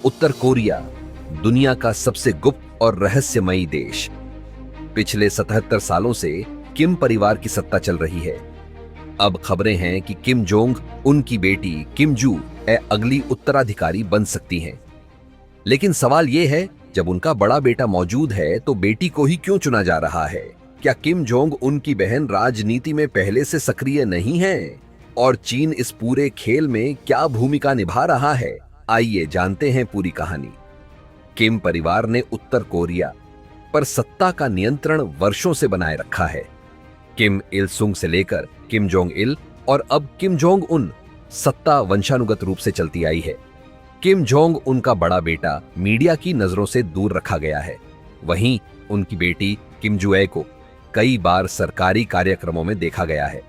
उत्तर Korea दुनिया का सबसे गुप्त और रहस्यमयी देश। पिछले 77 सालों से किम परिवार की सत्ता चल रही है। अब खबरें हैं कि किम जोंग उनकी बेटी किम जू अगली उत्तराधिकारी बन सकती हैं। लेकिन सवाल यह है, जब उनका बड़ा बेटा मौजूद है तो बेटी को ही क्यों चुना जा रहा है? क्या किम जोंग उनकी बहन राजनीति में पहले से सक्रिय नहीं है? और चीन इस पूरे खेल में क्या भूमिका निभा रहा है? आइए जानते हैं पूरी कहानी। किम परिवार ने उत्तर कोरिया पर सत्ता का नियंत्रण वर्षों से बनाए रखा है। किम इल सुंग से लेकर किम जोंग इल और अब किम जोंग उन, सत्ता वंशानुगत रूप से चलती आई है। किम जोंग उनका बड़ा बेटा मीडिया की नजरों से दूर रखा गया है। वहीं उनकी बेटी किम जुए को कई बार सरकारी कार्यक्रमों में देखा गया है।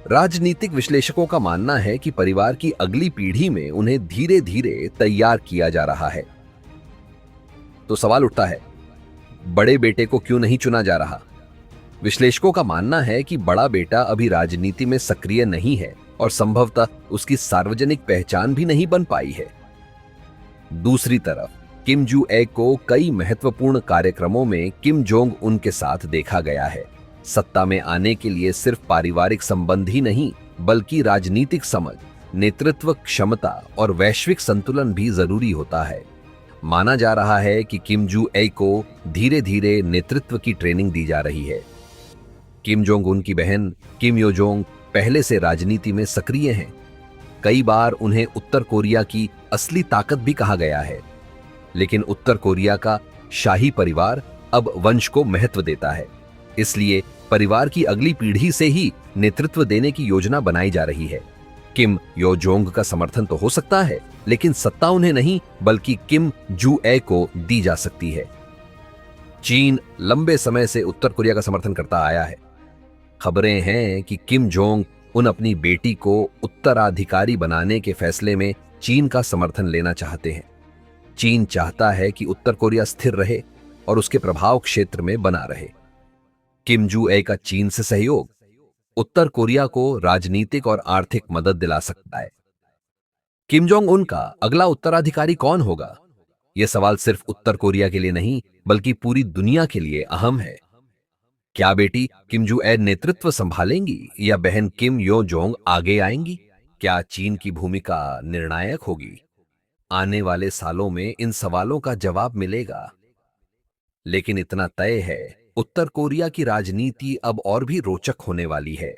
राजनीतिक विश्लेषकों का मानना है कि परिवार की अगली पीढ़ी में उन्हें धीरे धीरे तैयार किया जा रहा है। तो सवाल उठता है, बड़े बेटे को क्यों नहीं चुना जा रहा? विश्लेषकों का मानना है कि बड़ा बेटा अभी राजनीति में सक्रिय नहीं है और संभवतः उसकी सार्वजनिक पहचान भी नहीं बन पाई है। दूसरी तरफ किम जू ए को कई महत्वपूर्ण कार्यक्रमों में किम जोंग उनके साथ देखा गया है। सत्ता में आने के लिए सिर्फ पारिवारिक संबंध ही नहीं, बल्कि राजनीतिक समझ, नेतृत्व क्षमता और वैश्विक संतुलन भी जरूरी होता है। माना जा रहा है कि किम जू ए को धीरे धीरे नेतृत्व की ट्रेनिंग दी जा रही है। किम जोंग उन की बहन किम यो जोंग पहले से राजनीति में सक्रिय हैं। कई बार उन्हें उत्तर कोरिया की असली ताकत भी कहा गया है। लेकिन उत्तर कोरिया का शाही परिवार अब वंश को महत्व देता है, इसलिए परिवार की अगली पीढ़ी से ही नेतृत्व देने की योजना बनाई जा रही है। किम यो जोंग का समर्थन तो हो सकता है, लेकिन सत्ता उन्हें नहीं बल्कि किम जू ए को दी जा सकती है। चीन लंबे समय से उत्तर कोरिया का समर्थन करता आया है। खबरें हैं कि किम जोंग उन अपनी बेटी को उत्तराधिकारी बनाने के फैसले में चीन का समर्थन लेना चाहते हैं। चीन चाहता है कि उत्तर कोरिया स्थिर रहे और उसके प्रभाव क्षेत्र में बना रहे। किम जू ए का चीन से सहयोग उत्तर कोरिया को राजनीतिक और आर्थिक मदद दिला सकता है। किम जोंग उन का अगला उत्तराधिकारी कौन होगा? यह सवाल सिर्फ उत्तर कोरिया के लिए नहीं, बल्कि पूरी दुनिया के लिए अहम है। क्या बेटी किम जू ए नेतृत्व संभालेंगी या बहन किम यो जोंग आगे आएंगी? क्या चीन की भूमिका निर्णायक होगी? आने वाले सालों में इन सवालों का जवाब मिलेगा। लेकिन इतना तय है, उत्तर कोरिया की राजनीति अब और भी रोचक होने वाली है।